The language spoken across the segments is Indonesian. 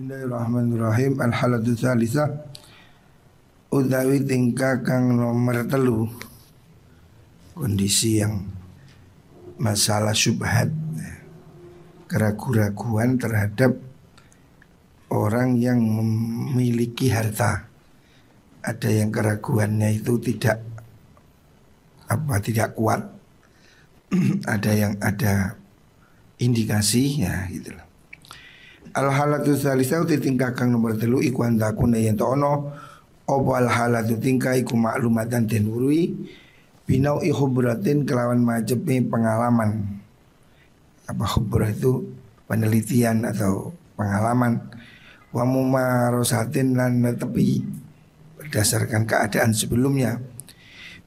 Bismillahirrahmanirrahim. Al-halatu tsalitsah utawi tingkah kang nomor 3, kondisi yang masalah syubhat, keraguan-raguan terhadap orang yang memiliki harta. Ada yang keraguannya itu tidak kuat. Ada yang ada indikasi ya gitu loh. Al-halatu tsalitsah uti tingkah kang nomor 3 iku andakune yen to ono apa al-halatu tingkah iku maklumatan den wurui binau ihubratin kelawan majepe pengalaman. Apa hubrah itu penelitian atau pengalaman. Wa mumarosatin lan netepi berdasarkan keadaan sebelumnya.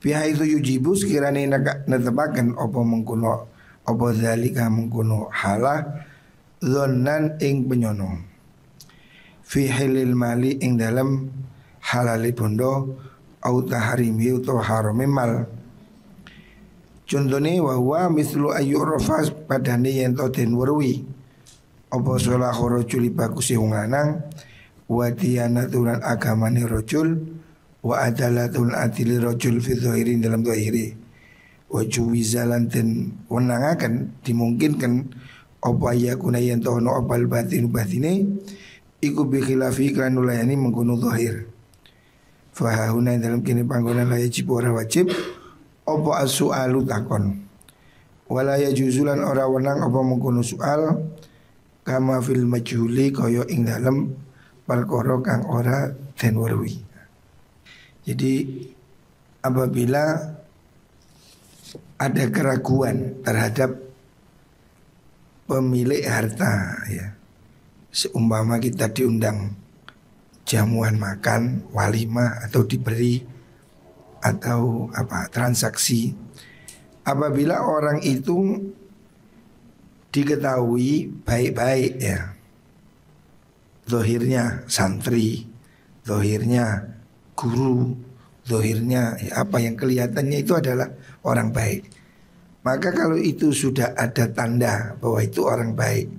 Pihak itu yujibu sekiranya netepaken apa mengkuno apa zalika mengkuno halah zonnan ing penyono fi halil mali ing dalam halali bondo au tahrimi utawa harame mal. Contone wa huwa mislu ayyurafas padane yen to den weruhi apa salah rajul bagus wong lanang wa diyanatulan agamane rajul wa adalatul adili rajul fi dhahirin dalam dhahiri wa juwizalan den wenangaken dimungkinkan apa ya kuna yen to ono opal batine iku bi khilafi kan ulayani mengkono zahir. Fa hauna dalam kene panggonan la wajib ora wajib apa as-su'alu takon. Wala yajuzulan ora wenang apa mengkono soal kama fil majhuli kaya ing dalem perkara kang ora den weruhi. Jadi apabila ada keraguan terhadap pemilik harta ya, seumpama kita diundang jamuan makan, walimah atau diberi atau transaksi, apabila orang itu diketahui baik-baik ya, zahirnya santri, zahirnya guru, zahirnya ya, apa yang kelihatannya itu adalah orang baik. Maka kalau itu sudah ada tanda bahwa itu orang baik,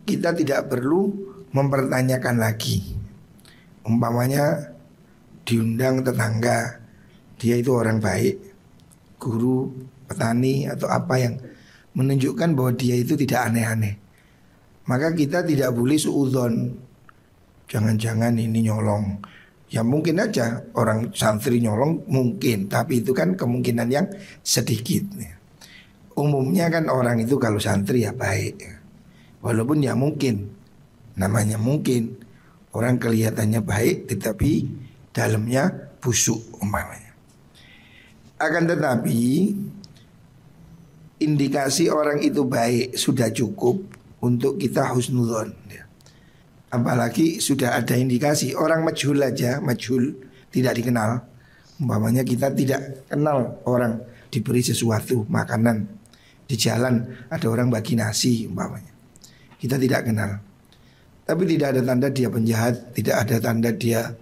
kita tidak perlu mempertanyakan lagi. Umpamanya diundang tetangga, dia itu orang baik, guru, petani atau apa yang menunjukkan bahwa dia itu tidak aneh-aneh. Maka kita tidak boleh suudzon. Jangan-jangan ini nyolong. Ya mungkin aja orang santri nyolong mungkin, tapi itu kan kemungkinan yang sedikit ya. Umumnya kan orang itu kalau santri ya baik, walaupun ya mungkin, namanya mungkin orang kelihatannya baik tetapi dalamnya busuk umpamanya. Akan tetapi indikasi orang itu baik sudah cukup untuk kita husnudzon ya. Apalagi sudah ada indikasi orang majhul aja, majhul tidak dikenal, umpamanya kita tidak kenal orang diberi sesuatu makanan. Di jalan ada orang bagi nasi umpamanya, kita tidak kenal, tapi tidak ada tanda dia penjahat, tidak ada tanda dia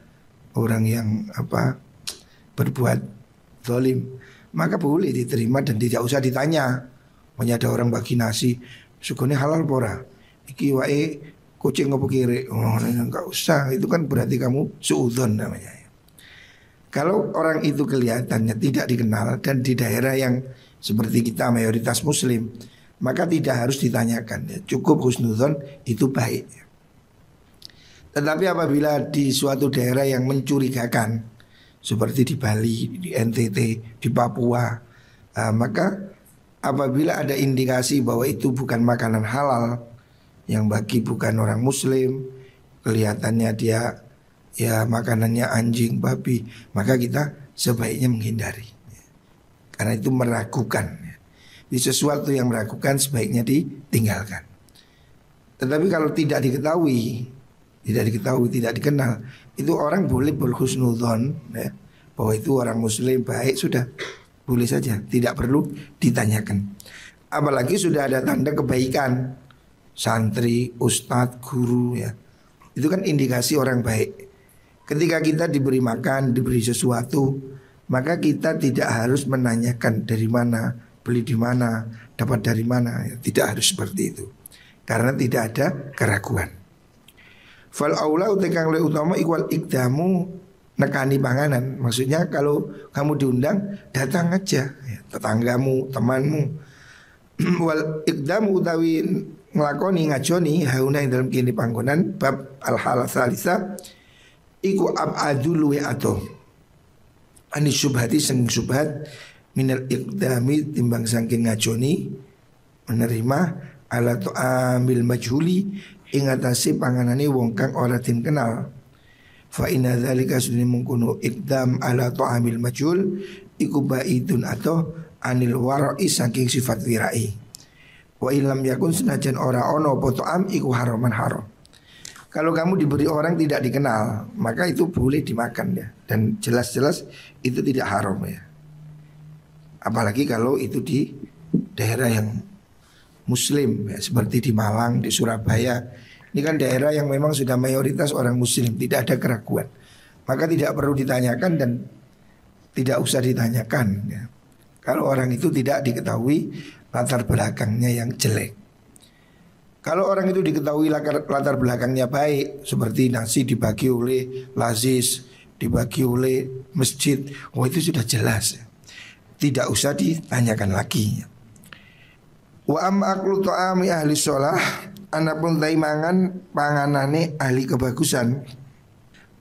orang yang berbuat zalim, maka boleh diterima dan tidak usah ditanya. Hanya ada orang bagi nasi, sugone halal pora, iki wae kucing apa kiri, enggak usah, itu kan berarti kamu suudzon namanya. Kalau orang itu kelihatannya tidak dikenal dan di daerah yang seperti kita mayoritas muslim, maka tidak harus ditanyakan ya. Cukup husnudzon itu baik. Tetapi apabila di suatu daerah yang mencurigakan, seperti di Bali, di NTT, di Papua, maka apabila ada indikasi bahwa itu bukan makanan halal, yang bagi bukan orang muslim, kelihatannya dia ya makanannya anjing, babi, maka kita sebaiknya menghindari. Karena itu meragukan. Di sesuatu yang meragukan sebaiknya ditinggalkan. Tetapi kalau tidak diketahui, tidak dikenal, itu orang boleh berhusnudzon ya, bahwa itu orang muslim baik, sudah boleh saja, tidak perlu ditanyakan. Apalagi sudah ada tanda kebaikan, santri, ustadz, guru ya, itu kan indikasi orang baik. Ketika kita diberi makan, diberi sesuatu, maka kita tidak harus menanyakan dari mana, beli di mana, dapat dari mana. Tidak harus seperti itu, karena tidak ada keraguan. Fal aula utekang le utama ikwal ikdamu nekani panganan. Maksudnya kalau kamu diundang datang aja ya, tetanggamu, temanmu. Wal ikdamu utawi nglakoni ngajoni hauna ing dalam kini panggonan bab al hal salisa iku abadul luwe ato ani syubhati sing syubhat minal ikdami timbang saking ngajoni menerima ala tu'amil majhuli ing atase panganane wong kang ora den kenal. Fa inna dzalika sunni mungkunu ikdam ala tu'amil majhul iku baidun atau anil wara'i saking sifat wirai. Wa illam yakun senajan ora ono apa tu'am iku haraman haram. Kalau kamu diberi orang tidak dikenal, maka itu boleh dimakan ya, dan jelas-jelas itu tidak haram ya. Apalagi kalau itu di daerah yang muslim ya, seperti di Malang, di Surabaya. Ini kan daerah yang memang sudah mayoritas orang muslim, tidak ada keraguan. Maka tidak perlu ditanyakan dan tidak usah ditanyakan ya. Kalau orang itu tidak diketahui latar belakangnya yang jelek. Kalau orang itu diketahui latar belakangnya baik, seperti nasi dibagi oleh lazis, dibagi oleh masjid, oh itu sudah jelas ya. Tidak usah ditanyakan lagi. Wa am aklu ta'ami ahli sholah, anapun taimangan panganane ahli kebagusan,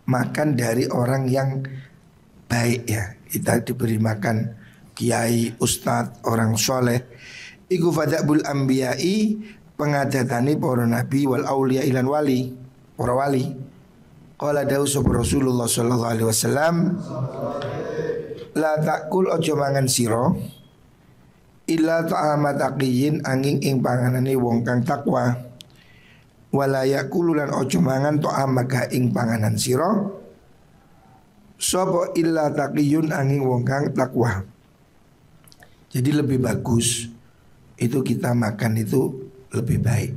makan dari orang yang baik ya. Kita diberi makan kiai, ustadz, orang soleh. Iku fadabul anbiya'i pengadatani para nabi wal aulia ilan wali, para wali. Qala dawu Rasulullah sallallahu alaihi wasallam, la takul ojo mangan sira illa ta'ama taqiyin angin ing panganane wong kang takwa. Wala yakulu lan ojo mangan ta'ama ka ing panganan sira sapa illa taqiyun angin wong kang takwa. Jadi lebih bagus itu kita makan itu lebih baik.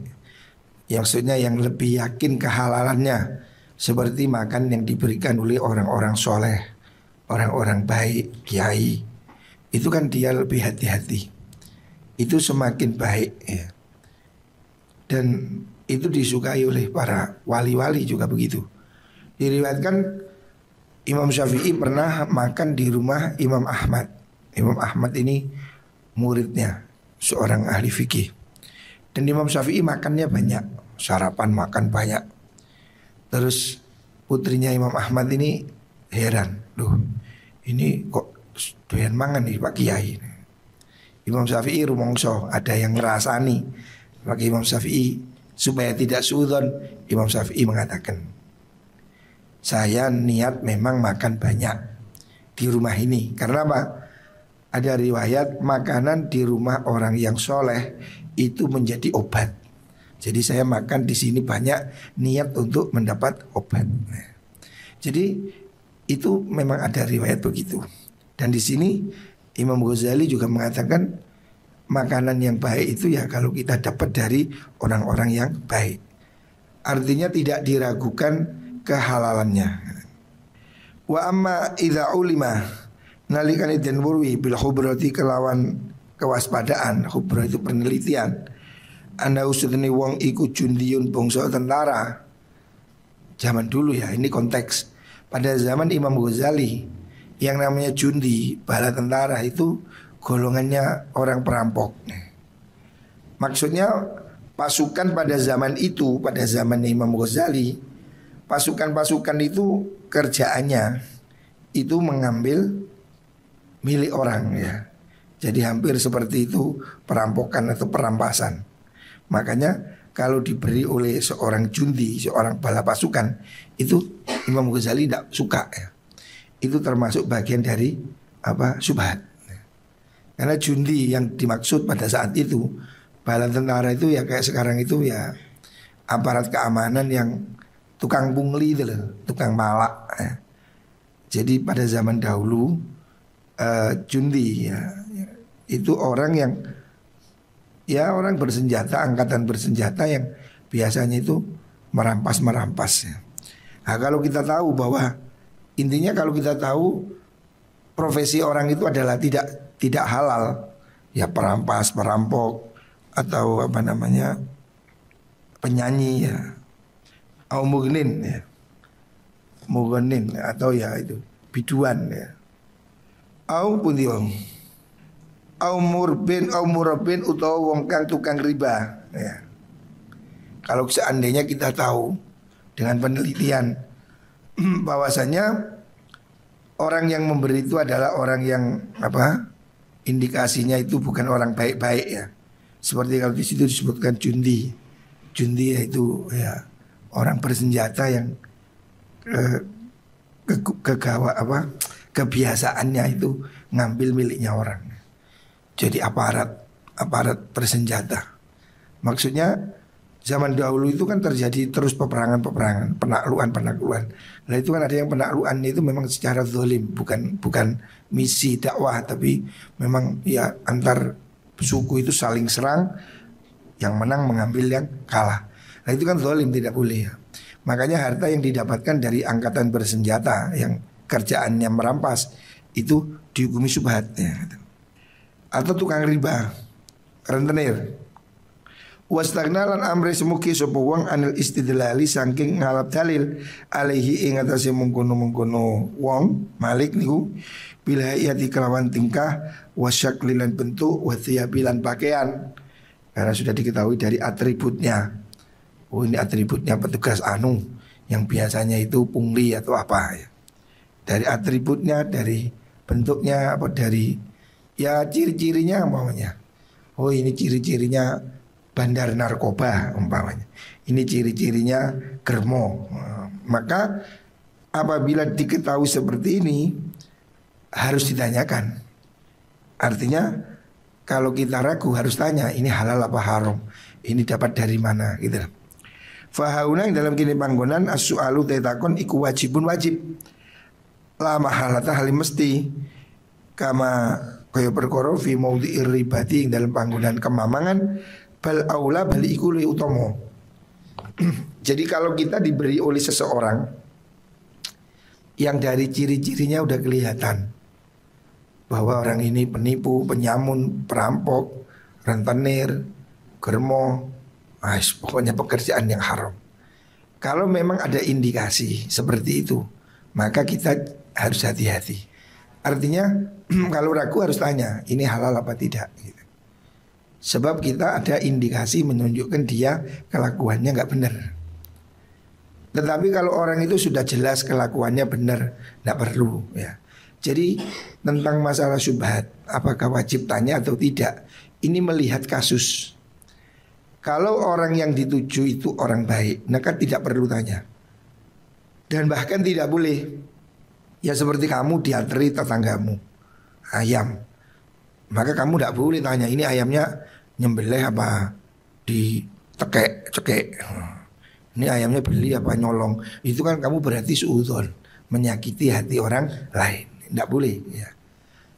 Yang maksudnya yang lebih yakin kehalalannya, seperti makan yang diberikan oleh orang-orang soleh, orang-orang baik, kiai. Itu kan dia lebih hati-hati. Itu semakin baik ya. Dan itu disukai oleh para wali-wali juga begitu. Diriwayatkan Imam Syafi'i pernah makan di rumah Imam Ahmad. Imam Ahmad ini muridnya, seorang ahli fikih. Dan Imam Syafi'i makannya banyak, sarapan makan banyak. Terus putrinya Imam Ahmad ini heran, loh ini kok doyan mangan nih Pak Kiai. Imam Syafi'i rumongso, ada yang ngerasani. Maka Imam Syafi'i supaya tidak suudzon, Imam Syafi'i mengatakan, saya niat memang makan banyak di rumah ini. Karena apa? Ada riwayat makanan di rumah orang yang soleh itu menjadi obat. Jadi saya makan di sini banyak niat untuk mendapat obat. Nah, jadi itu memang ada riwayat begitu. Dan di sini Imam Ghazali juga mengatakan makanan yang baik itu ya kalau kita dapat dari orang-orang yang baik. Artinya tidak diragukan kehalalannya. Wa amma idza ulima nalikan den wurwi bil hubrati kelawan kewaspadaan. Hubra itu penelitian. Anda usutni wong iku jundiun bangsa tentara. Zaman dulu ya, ini konteks. Pada zaman Imam Ghazali, yang namanya jundi, bala tentara itu golongannya orang perampok. Maksudnya pasukan pada zaman itu, pada zaman Imam Ghazali, pasukan-pasukan itu kerjaannya itu mengambil milik orang ya. Jadi hampir seperti itu perampokan atau perampasan. Makanya kalau diberi oleh seorang jundi, seorang bala pasukan, itu Imam Ghazali tidak suka ya. Itu termasuk bagian dari syubhat. Karena jundi yang dimaksud pada saat itu, bala tentara itu ya kayak sekarang itu ya aparat keamanan yang tukang pungli itu loh, tukang malak ya. Jadi pada zaman dahulu jundi ya itu orang yang ya orang bersenjata, angkatan bersenjata yang biasanya itu merampas ya. Nah kalau kita tahu bahwa intinya kalau kita tahu profesi orang itu adalah tidak halal, ya perampas, perampok atau penyanyi ya, Au mugnin ya. Mugnin atau ya itu biduan ya. Au pundi wong. Au murabin utawa wong kang tukang riba ya. Kalau seandainya kita tahu dengan penelitian bahwasanya orang yang memberi itu adalah orang yang apa? Indikasinya itu bukan orang baik-baik ya. Seperti kalau di situ disebutkan jundi. Jundi yaitu ya orang bersenjata yang kebiasaannya itu ngambil miliknya orang. Jadi aparat bersenjata. Maksudnya zaman dahulu itu kan terjadi terus peperangan, penaklukan. Nah itu kan ada yang penaklukan itu memang secara zalim, bukan misi dakwah, tapi memang ya antar suku itu saling serang, yang menang mengambil yang kalah. Nah itu kan zalim, tidak boleh ya. Makanya harta yang didapatkan dari angkatan bersenjata yang kerjaannya merampas itu dihukumi syubhat ya. Atau tukang riba, rentenir. Wastagnalan amri semuki sapa wong anil istidlali saking ngalap dalil alaihi ing atase mungkono-mungkono wong malik niku bila iyati kelawan tingkah wasyaklilan bentuk wathiyabilan pakaian, karena sudah diketahui dari atributnya. Oh ini atributnya petugas anu yang biasanya itu pungli atau apa ya. Dari atributnya, dari bentuknya, apa dari ya ciri-cirinya umpamanya. Oh ini ciri-cirinya bandar narkoba umpamanya. Ini ciri-cirinya germo. Maka apabila diketahui seperti ini harus ditanyakan. Artinya kalau kita ragu harus tanya ini halal apa haram, ini dapat dari mana gitu. Fahauna yang dalam kini panggonan as-su'alu tetakon iku wajibun wajib. La mahalata halim mesti kama kaya perkara fi maudhi'ir ribati yang dalam panggonan kemamangan bal aula bal iku li utama. Jadi kalau kita diberi oleh seseorang yang dari ciri-cirinya udah kelihatan bahwa orang ini penipu, penyamun, perampok, rentenir, germo, pokoknya pekerjaan yang haram. Kalau memang ada indikasi seperti itu, maka kita harus hati-hati. Artinya kalau ragu harus tanya, ini halal apa tidak gitu. Sebab kita ada indikasi menunjukkan dia kelakuannya nggak benar. Tetapi kalau orang itu sudah jelas kelakuannya benar, nggak perlu ya. Jadi tentang masalah syubhat, apakah wajib tanya atau tidak, ini melihat kasus. Kalau orang yang dituju itu orang baik, maka tidak perlu tanya. Dan bahkan tidak boleh. Ya seperti kamu diantri tetanggamu ayam, maka kamu tidak boleh tanya ini ayamnya nyembelih apa cekek. Ini ayamnya beli apa nyolong. Itu kan kamu berarti suudzon, menyakiti hati orang lain. Tidak boleh ya.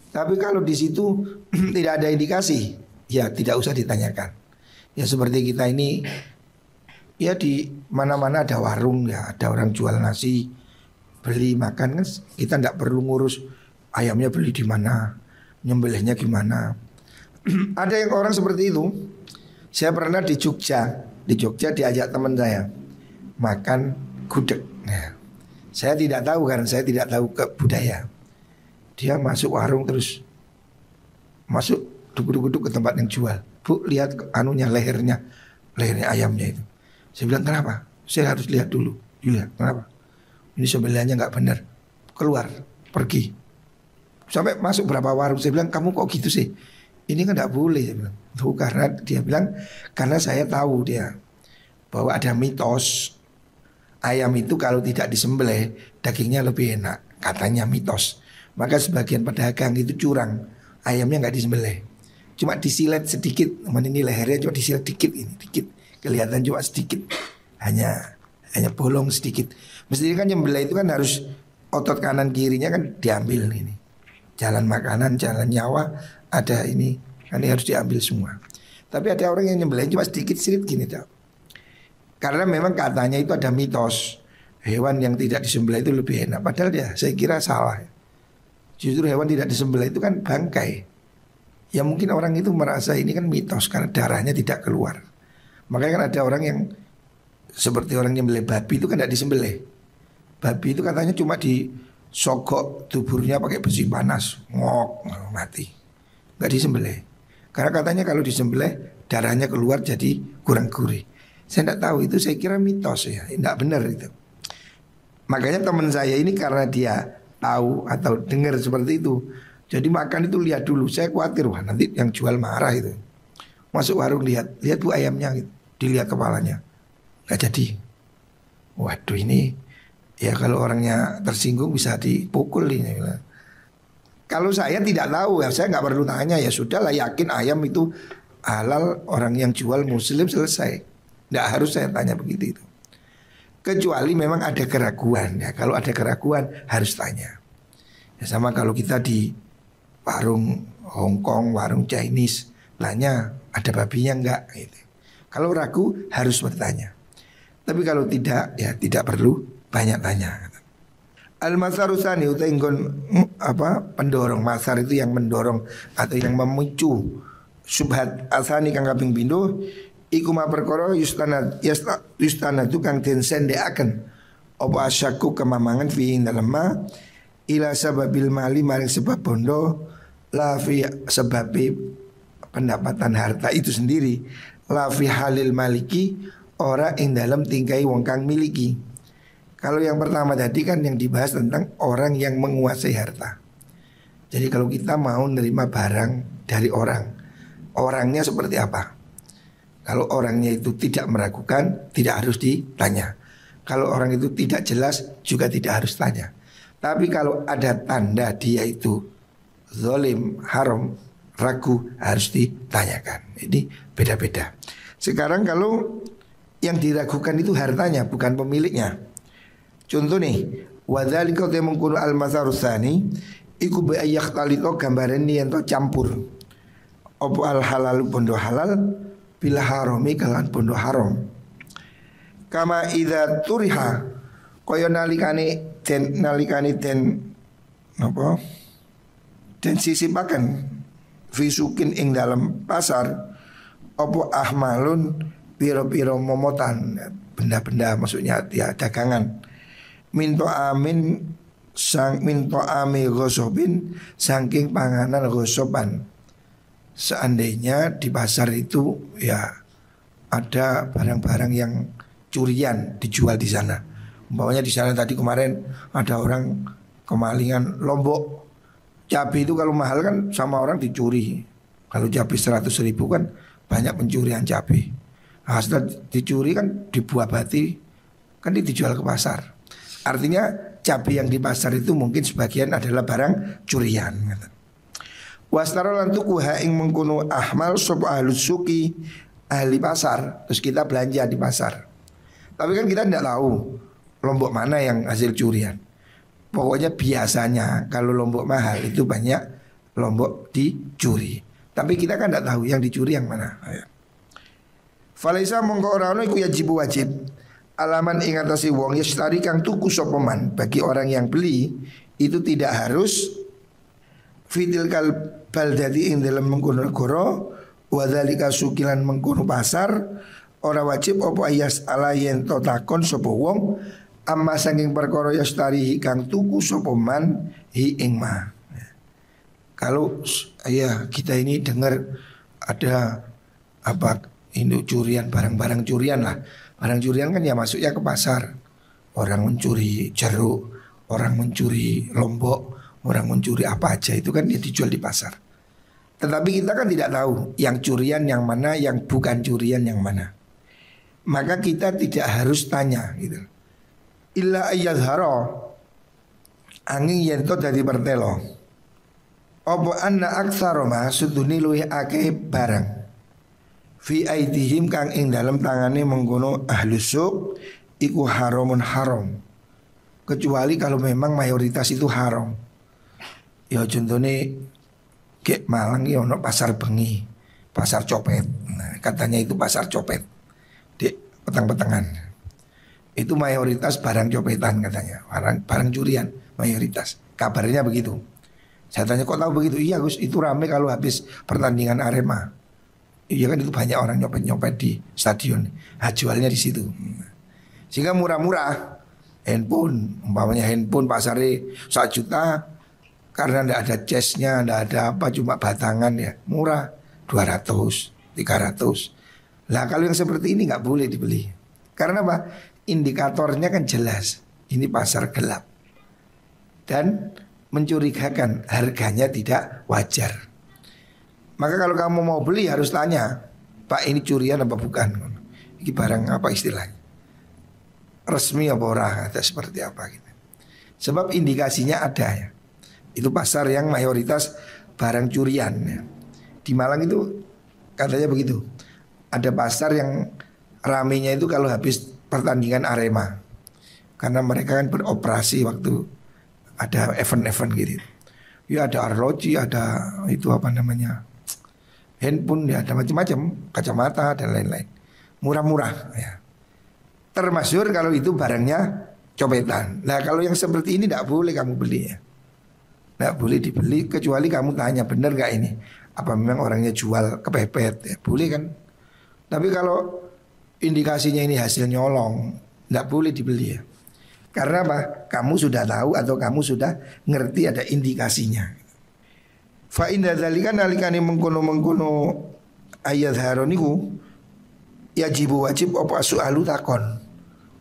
Tapi kalau di situ tidak ada indikasi, ya tidak usah ditanyakan. Ya seperti kita ini, ya di mana-mana ada warung ya, ada orang jual nasi, beli makan kan, kita tidak perlu ngurus ayamnya beli di mana, nyembelihnya gimana. Ada yang orang seperti itu. Saya pernah di Jogja diajak teman saya makan gudeg. Nah, saya tidak tahu karena saya tidak tahu ke budaya. Dia masuk warung terus masuk duduk-duduk ke tempat yang jual. Bu lihat anunya lehernya ayamnya itu. Saya bilang kenapa? Saya harus lihat dulu. Lihat kenapa? Ini sembelihannya nggak benar. Keluar pergi. Sampai masuk berapa warung. Saya bilang kamu kok gitu sih? Ini kan nggak boleh. Saya bilang. Tuh, karena dia bilang karena saya tahu dia bahwa ada mitos ayam itu kalau tidak disembelih dagingnya lebih enak. Katanya mitos. Maka sebagian pedagang itu curang, ayamnya nggak disembelih, cuma disilet sedikit. Ini lehernya cuma disilet dikit, ini dikit, kelihatan cuma sedikit, hanya bolong sedikit. Mestinya kan nyembelih itu kan harus otot kanan kirinya kan diambil ini, jalan makanan, jalan nyawa ada ini, kan ini harus diambil semua. Tapi ada orang yang nyembelih cuma sedikit gini tak. Karena memang katanya itu ada mitos hewan yang tidak disembelih itu lebih enak. Padahal ya saya kira salah. Justru hewan tidak disembelih itu kan bangkai. Ya mungkin orang itu merasa ini kan mitos karena darahnya tidak keluar. Makanya kan ada orang yang seperti orang nyembelih babi itu kan tidak disembelih. Babi itu katanya cuma disogok tuburnya pakai besi panas, ngok, mati. Nggak disembelih. Karena katanya kalau disembelih darahnya keluar jadi kurang gurih. Saya tidak tahu, itu saya kira mitos ya, tidak benar itu. Makanya teman saya ini karena dia tahu atau dengar seperti itu, jadi makan itu lihat dulu. Saya khawatir, wah nanti yang jual marah itu. Masuk warung lihat bu ayamnya gitu, dilihat kepalanya, nggak jadi. Waduh ini ya kalau orangnya tersinggung bisa dipukul ini. Kalau saya tidak tahu ya saya nggak perlu tanya, ya sudah lah, yakin ayam itu halal, orang yang jual muslim, selesai. Nggak harus saya tanya begitu itu. Kecuali memang ada keraguan ya. Kalau ada keraguan harus tanya. Ya sama kalau kita di warung Hong Kong, warung Chinese, tanya ada babinya enggak gitu. Kalau ragu harus bertanya. Tapi kalau tidak ya tidak perlu banyak tanya. Al-masarusani utenggon pendorong. Masar itu yang mendorong atau yang memicu subhat asani kang kaping pindho iku ma perkara yustana tu kang den sendekaken apa asyaku kemamangan fi dalem ma ila sababil mali maring sebab bondo la fi sebabi pendapatan harta itu sendiri, la fi halil maliki ora ing dalam tingkai wong kang miliki. Kalau yang pertama tadi kan yang dibahas tentang orang yang menguasai harta. Jadi kalau kita mau nerima barang dari orang, orangnya seperti apa? Kalau orangnya itu tidak meragukan, tidak harus ditanya. Kalau orang itu tidak jelas, juga tidak harus tanya. Tapi kalau ada tanda dia itu zalim, haram, ragu, harus ditanyakan. Ini beda-beda. Sekarang kalau yang diragukan itu hartanya, bukan pemiliknya. Contoh nih, wadzalika temungkunu al-masarusani iku bi ayyakhtalito gambaran yen to campur. Apa al halalu bondo halal bila harami kalan bondo haram. Kama idza turiha kaya nalikane den apa? Den sisipaken fisukin ing dalam pasar apa ahmalun piro-piro momotan, benda-benda maksudnya ya dagangan. Minto amin ghosobin saking panganan ghosoban. Seandainya di pasar itu ya ada barang-barang yang curian dijual di sana. Umpamanya di sana tadi kemarin ada orang kemalingan lombok. Cabai itu kalau mahal kan sama orang dicuri. Kalau cabai 100.000 kan banyak pencurian cabai. Nah, setelah dicuri kan dibuah bati, kan dijual ke pasar. Artinya cabai yang di pasar itu mungkin sebagian adalah barang curian. Wastara lan tuku ha ing mengkono ahmal sapa ahlus suki, ahli pasar. Terus kita belanja di pasar. Tapi kan kita tidak tahu lombok mana yang hasil curian. Pokoknya biasanya kalau lombok mahal itu banyak lombok dicuri. Tapi kita kan tidak tahu yang dicuri yang mana. Falaisa mongko ora ono iku wajib alaman ing atase wong yastari kang tuku sapa man. Bagi orang yang beli itu tidak harus fitil kal baldati ing dalam mengkono negara wa dzalika sukilan mengkono pasar. Ora wajib apa ayas ala yen to takon sapa wong amma saking perkara yastari kang tuku sapa man hi ing ma. Kalau ya kita ini dengar ada apa induk curian, barang-barang curian lah. Barang curian kan ya masuknya ke pasar. Orang mencuri jeruk, orang mencuri lombok, orang mencuri apa aja itu kan dia dijual di pasar. Tetapi kita kan tidak tahu yang curian yang mana, yang bukan curian yang mana. Maka kita tidak harus tanya gitu. Illa ayyadhara angin yen to dadi pertelo. Apa anna aktsara ma suduni luwih akeh barang fi aidihim kang ing dalam tangane mengkono ahlus suq iku haramun haram. Kecuali kalau memang mayoritas itu haram. Ya contohnya kayak Malang ya ono pasar bengi, pasar copet. Nah, katanya itu pasar copet di petang-petangan. Itu mayoritas barang copetan katanya, barang curian mayoritas. Kabarnya begitu. Saya tanya kok tahu begitu? Iya Gus, itu rame kalau habis pertandingan Arema. Iya kan itu banyak orang nyopet-nyopet di stadion. Nah, jualnya di situ. Sehingga murah-murah. Handphone, umpamanya handphone pasarnya 1 juta, karena tidak ada casnya, tidak ada apa, cuma batangan ya, murah 200, 300. Lah kalau yang seperti ini nggak boleh dibeli. Karena apa? Indikatornya kan jelas. Ini pasar gelap dan mencurigakan, harganya tidak wajar. Maka kalau kamu mau beli harus tanya, Pak ini curian apa bukan? Ini barang apa istilahnya? Resmi apa orang atau seperti apa gitu. Sebab indikasinya ada ya. Itu pasar yang mayoritas barang curian ya. Di Malang itu katanya begitu. Ada pasar yang ramenya itu kalau habis pertandingan Arema. Karena mereka kan beroperasi waktu ada event-event gitu. Ya ada arloji, ada itu apa namanya, handphone, ya ada macam-macam, kacamata dan lain-lain. Murah-murah ya. Termasyhur kalau itu barangnya copetan. Nah kalau yang seperti ini tidak boleh kamu beli ya. Tidak boleh dibeli kecuali kamu tanya benar gak ini, apa memang orangnya jual kepepet ya, boleh kan. Tapi kalau indikasinya ini hasil nyolong, tidak boleh dibeli ya. Karena apa? Kamu sudah tahu atau kamu sudah ngerti ada indikasinya. Fa inda dzalika nalikane mengkono-mengkono ayat haroniku yajibu wajib apa su'alu takon.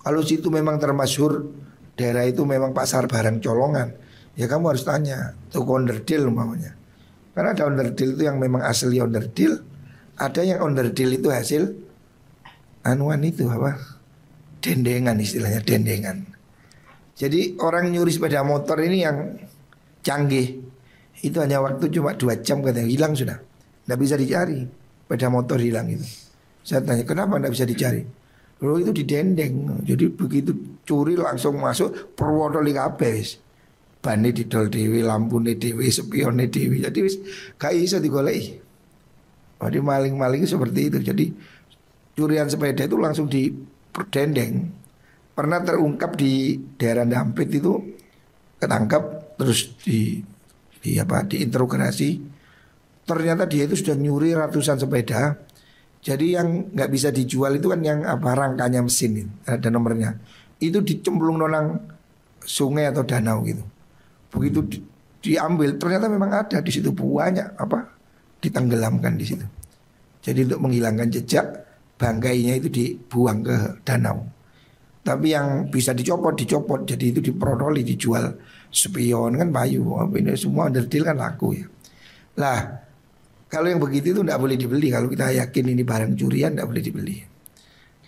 Kalau situ memang termasyhur, daerah itu memang pasar barang colongan, ya kamu harus tanya toko onderdil umpamanya. Karena ada onderdil itu yang memang asli onderdil, ada yang onderdil itu hasil anuan itu apa? Dendengan istilahnya, dendengan. Jadi orang nyuri sepeda motor ini yang canggih, itu hanya waktu cuma 2 jam katanya hilang sudah. Tidak bisa dicari, sepeda motor hilang itu. Saya tanya kenapa tidak bisa dicari? Loh itu didendeng. Jadi begitu curi langsung masuk perwotoli kabeh. Bane didol dhewe, lampune dhewe, spione dhewe. Jadi wis gak iso digoleki. Jadi maling-maling seperti itu. Jadi curian sepeda itu langsung didendeng. Pernah terungkap di daerah Dampit itu, ketangkap terus diinterogasi. Ternyata dia itu sudah nyuri ratusan sepeda. Jadi yang nggak bisa dijual itu kan yang apa, rangkanya mesin itu, ada nomornya. Itu dicemplung nonang sungai atau danau gitu. Begitu diambil ternyata memang ada di situ banyak apa, ditenggelamkan di situ. Jadi untuk menghilangkan jejak, bangkainya itu dibuang ke danau. Tapi yang bisa dicopot, jadi itu diprotoli, dijual spion kan payu. Ini semua onderdil kan laku ya. Lah kalau yang begitu itu tidak boleh dibeli. Kalau kita yakin ini barang curian tidak boleh dibeli.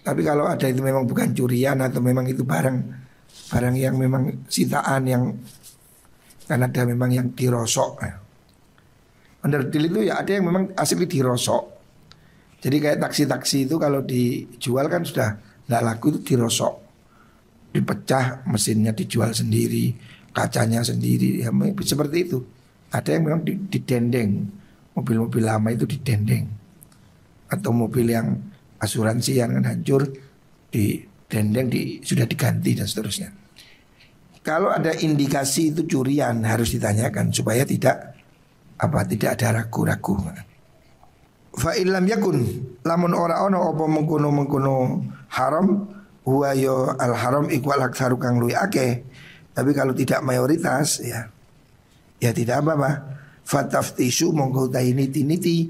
Tapi kalau ada itu memang bukan curian atau memang itu barang yang memang sitaan yang kan ada memang yang dirosok ya. Onderdil itu ya ada yang memang asli dirosok. Jadi kayak taksi-taksi itu kalau dijual kan sudah tidak laku, itu dirosok, dipecah mesinnya, dijual sendiri, kacanya sendiri ya, seperti itu. Ada yang memang didendeng, mobil-mobil lama itu didendeng, atau mobil yang asuransi yang hancur didendeng, sudah diganti dan seterusnya. Kalau ada indikasi itu curian harus ditanyakan supaya tidak ada ragu-ragu. Fa illam yakun lamun ora ono apa mengkono haram huwa yo al haram ikwal aksaru kang luwi akeh. Tapi kalau tidak mayoritas ya tidak apa-apa. Fataftishu monggo tainiti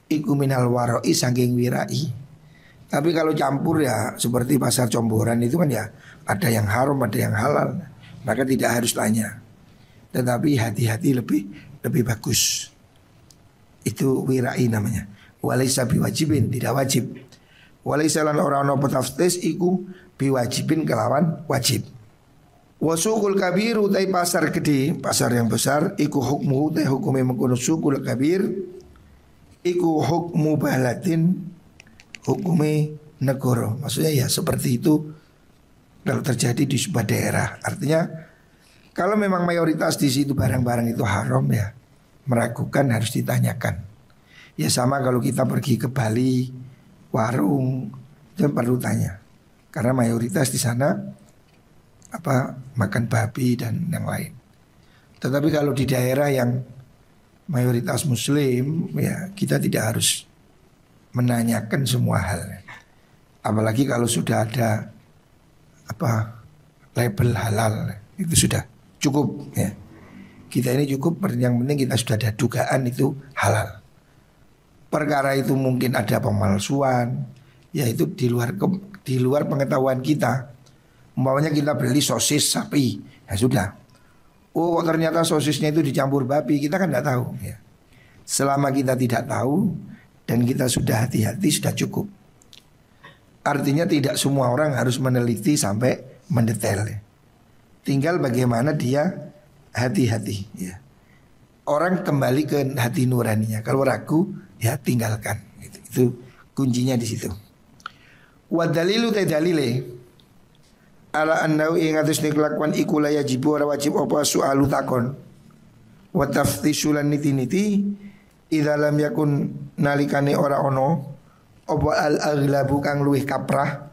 iku minal waroi saking wirai. Tapi kalau campur ya seperti pasar Comboran itu kan ya ada yang haram ada yang halal, maka tidak harus tanya. Tetapi hati-hati lebih bagus. Itu wirai namanya. Walaysa biwajibin, tidak wajib. Walaysa lan ora ana taftis iku biwajibin kelawan wajib. Wasukul kabir utai pasar gede, pasar yang besar iku hukmu utai hukume mengkono sukul kabir iku hukmu balatin, hukume negara. Maksudnya ya seperti itu kalau terjadi di sebuah daerah. Artinya kalau memang mayoritas di situ barang-barang itu haram ya meragukan, harus ditanyakan. Ya sama kalau kita pergi ke Bali, warung, itu perlu tanya. Karena mayoritas di sana makan babi dan yang lain. Tetapi kalau di daerah yang mayoritas muslim, ya kita tidak harus menanyakan semua hal. Apalagi kalau sudah ada label halal. Itu sudah cukup ya. Kita ini cukup, yang penting kita sudah ada dugaan itu halal. Perkara itu mungkin ada pemalsuan, ya itu di luar pengetahuan kita. Umpamanya kita beli sosis sapi, ya sudah. Oh ternyata sosisnya itu dicampur babi, kita kan tidak tahu ya. Selama kita tidak tahu dan kita sudah hati-hati sudah cukup. Artinya tidak semua orang harus meneliti sampai mendetail ya. Tinggal bagaimana dia hati-hati ya. Orang kembali ke hati nuraninya. Kalau ragu ya tinggalkan. Itu kuncinya di situ. Wa dalilu ta dalile ala annahu ing atus kelakuan iku la yajibu ora wajib apa soalu takon. Wa taftishu lan niti-niti idza lam yakun nalikane ora ono apa al aghlabu kang luwih kaprah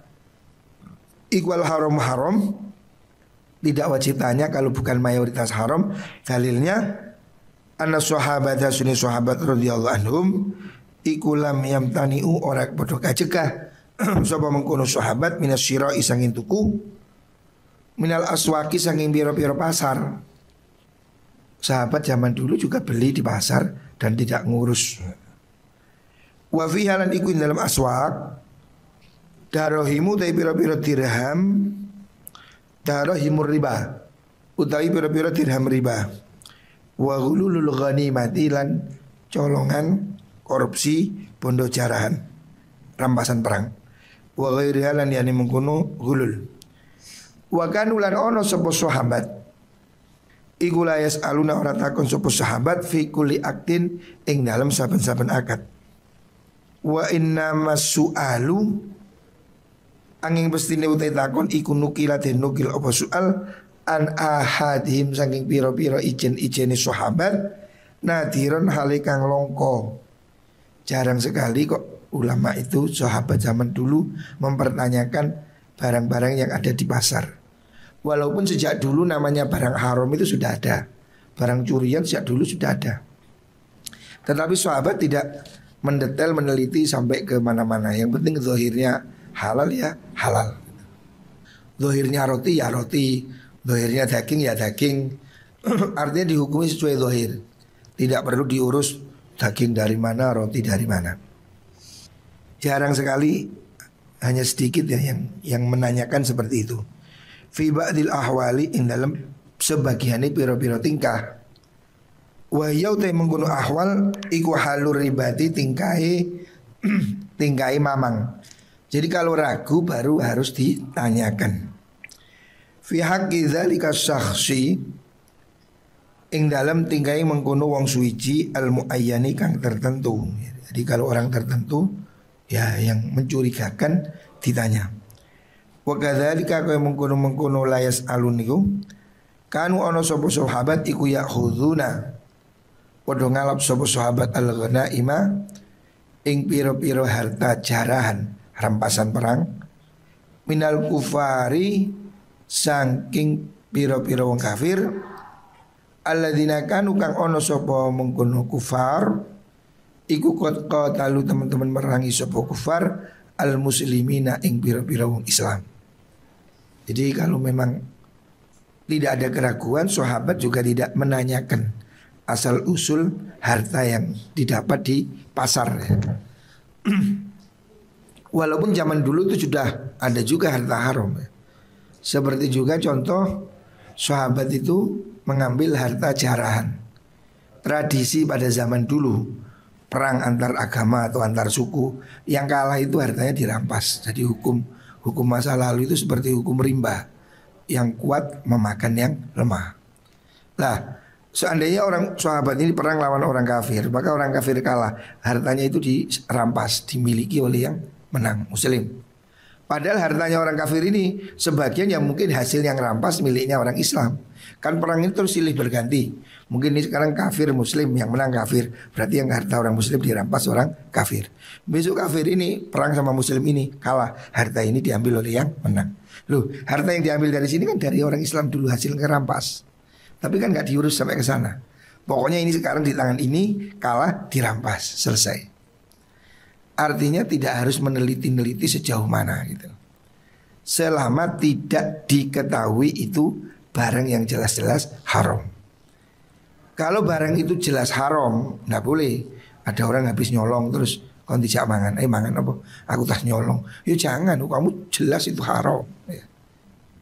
ikwal haram. Tidak wajib tanya kalau bukan mayoritas haram. Dalilnya anna sahabata sunni sahabat radhiyallahu anhum iku lam yamtani'u ora padha kacegah sapa mengkono sahabat minas syira'i sanging tuku minal aswaki sanging pira-pira pasar. Sahabat zaman dulu juga beli di pasar dan tidak ngurus. Wa fi halan iku dalam aswak darohimu ta pira-pira dirham. Darahimur riba utawi pira-pira dirham riba. Wa ghululul ghanimati lan colongan korupsi bondo jarahan rampasan perang. Wa ghairi halan yani mengkono ghulul. Wa kanu lan ono sapa sahabat iku la yasaluna ora takon sapa sahabat fi kulli aktin ing dalem saben-saben akad. Wa inna masu'alu angin bestine utai takon iku nukila den nukil apa soal an ahadihim saking piro-piro ijen-ijene sahabat nadiron hale kang longko. Jarang sekali kok ulama itu sahabat zaman dulu mempertanyakan barang-barang yang ada di pasar. Walaupun sejak dulu namanya barang haram itu sudah ada, barang curian sejak dulu sudah ada. Tetapi sahabat tidak mendetail meneliti sampai ke mana-mana. Yang penting zahirnya halal ya halal. Zahirnya roti ya roti, zahirnya daging ya daging. Artinya dihukumi sesuai zahir. Tidak perlu diurus daging dari mana, roti dari mana. Jarang sekali, hanya sedikit ya yang menanyakan seperti itu. Fi ba'dil ahwali ing dalam sebagiannya piro-piro tingkah. Wa yau te mengguno ahwal iku halur ribati tingkai mamang. Jadi kalau ragu baru harus ditanyakan. Fi haqqi dzalika syakhsi ing dalam tingkai mengkono wong suwiji al muayyani kang tertentu. Jadi kalau orang tertentu ya yang mencurigakan ditanya. Wa kadzalika kaya mengkono layas alun niku kanu ana sapa sahabat iku yakhuduna padha ngalap sapa sahabat al-ghanaima ing pira-pira harta jarahan rampasan perang minal kufari saking pira-pira wong kafir alladzina kanu kang ana sapa mengkono kufar iku qatalu teman-teman merangi sapa kufar al muslimina ing pira-pira wong Islam. Jadi kalau memang tidak ada keraguan, sahabat juga tidak menanyakan asal usul harta yang didapat di pasar ya. Walaupun zaman dulu itu sudah ada juga harta haram ya. Seperti juga contoh sahabat itu mengambil harta jarahan. Tradisi pada zaman dulu perang antar agama atau antar suku, yang kalah itu hartanya dirampas. Jadi hukum masa lalu itu seperti hukum rimba, yang kuat memakan yang lemah. Nah, seandainya orang sahabat ini perang lawan orang kafir, maka orang kafir kalah, hartanya itu dirampas, dimiliki oleh yang menang muslim. Padahal hartanya orang kafir ini sebagian yang mungkin hasil yang rampas miliknya orang Islam. Kan perang itu terus silih berganti. Mungkin ini sekarang kafir muslim yang menang kafir, berarti yang harta orang muslim dirampas orang kafir. Besok kafir ini perang sama muslim ini kalah, harta ini diambil oleh yang menang. Loh, harta yang diambil dari sini kan dari orang Islam dulu hasil ngerampas. Tapi kan nggak diurus sampai ke sana. Pokoknya ini sekarang di tangan ini kalah dirampas, selesai. Artinya tidak harus meneliti-neliti sejauh mana gitu. selama tidak diketahui itu barang yang jelas-jelas haram. Kalau barang itu jelas haram, nggak boleh. Ada orang habis nyolong terus kon dijak mangan, mangan apa? Aku tas nyolong. Ya jangan, kamu jelas itu haram. Ya.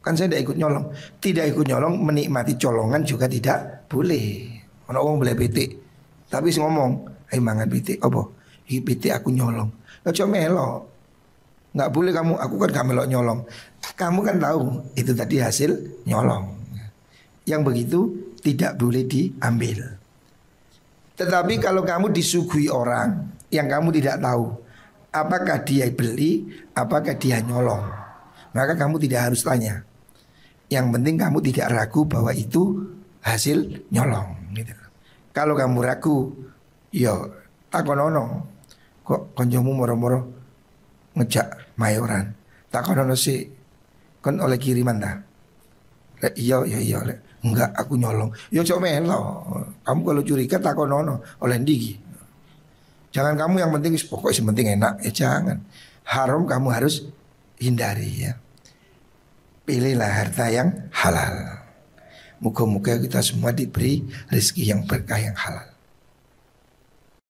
Kan saya tidak ikut nyolong. Tidak ikut nyolong, menikmati colongan juga tidak boleh. Ono wong boleh pitik, tapi sing ngomong, mangan pitik apa? Iki pitik aku nyolong. Aja melok. Nggak boleh kamu, aku kan gak melok nyolong. Kamu kan tahu itu tadi hasil nyolong. Yang begitu tidak boleh diambil. Tetapi kalau kamu disuguhi orang yang kamu tidak tahu apakah dia beli, apakah dia nyolong, maka kamu tidak harus tanya. Yang penting kamu tidak ragu bahwa itu hasil nyolong gitu. Kalau kamu ragu, yo takonono, kok konjomu moro-moro ngejak mayoran, takonono sih kan oleh kiriman dah. Iya. Enggak, aku nyolong. Yo cok melo. Kamu kalau curiga takonono oleh ndiki. Jangan kamu yang penting pokoknya yang penting enak. Jangan. Haram kamu harus hindari ya. Pilihlah harta yang halal. Moga-moga kita semua diberi rezeki yang berkah yang halal.